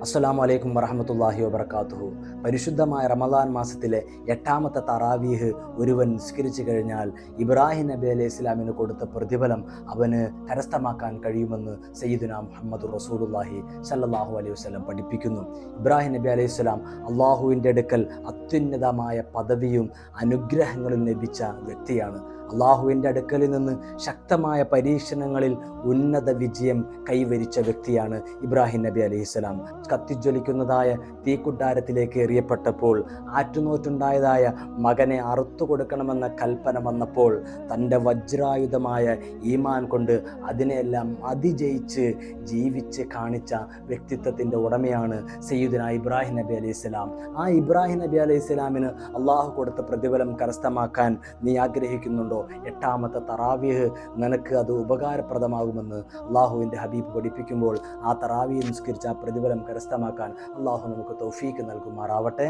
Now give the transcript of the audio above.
അസ്സലാമു അലൈക്കും വറഹ്മത്തുള്ളാഹി വബറകാതുഹു. പരിശുദ്ധമായ റമദാൻ മാസത്തിലെ 8ാമത്തെ തറാവീഹ് ഒരുവൻ നിസ്കരിച്ചു കഴിഞ്ഞാൽ ഇബ്രാഹിം നബി അലൈഹി ഇസ്ലാമിന് കൊടുത്ത പ്രതിഫലം അവന് കരസ്ഥമാക്കാൻ കഴിയുമെന്ന് സയ്യിദുനാ മുഹമ്മദ് റസൂലുള്ളാഹി സല്ലല്ലാഹു അലൈഹി വസല്ലം പഠിപ്പിക്കുന്നു. ഇബ്രാഹിം നബി അലൈഹി ഇസ്ലാം അള്ളാഹുവിൻ്റെ അടുക്കൽ അത്യുന്നതമായ പദവിയും അനുഗ്രഹങ്ങളും ലഭിച്ച വ്യക്തിയാണ്. അള്ളാഹുവിൻ്റെ അടുക്കലിൽ നിന്ന് ശക്തമായ പരീക്ഷണങ്ങളിൽ ഉന്നത വിജയം കൈവരിച്ച വ്യക്തിയാണ് ഇബ്രാഹിം നബി അലൈഹിസ്സലാം. കത്തിജ്വലിക്കുന്നതായ തീക്കുണ്ടാരത്തിലേക്ക് എറിയപ്പെട്ടപ്പോൾ ആറ്റുനോറ്റുണ്ടായതായ മകനെ അറുത്തു കൊടുക്കണമെന്ന കൽപ്പന വന്നപ്പോൾ തൻ്റെ വജ്രായുധമായ ഈമാൻ കൊണ്ട് അതിനെല്ലാം അതിജയിച്ച് ജീവിച്ച് കാണിച്ച വ്യക്തിത്വത്തിൻ്റെ ഉടമയാണ് സയ്യിദുനാ ഇബ്രാഹിം നബി അലൈഹിസ്സലാം. ആ ഇബ്രാഹിം നബി അലൈഹിസ്സലാമിന് അള്ളാഹു കൊടുത്ത പ്രതിഫലം കരസ്ഥമാക്കാൻ നീ ആഗ്രഹിക്കുന്നുണ്ടോ? 8ാമത്തെ തറാവീഹ് നിനക്ക് അത് ഉപകാരപ്രദമാകുമെന്ന് അള്ളാഹുവിൻ്റെ ഹബീബ് പഠിപ്പിക്കുമ്പോൾ ആ തറാവീഹ് നിസ്കരിച്ച ആ പ്രതിഫലം കരസ്ഥമാക്കാൻ അള്ളാഹു നമുക്ക് തൗഫീക്ക് നൽകുമാറാവട്ടെ.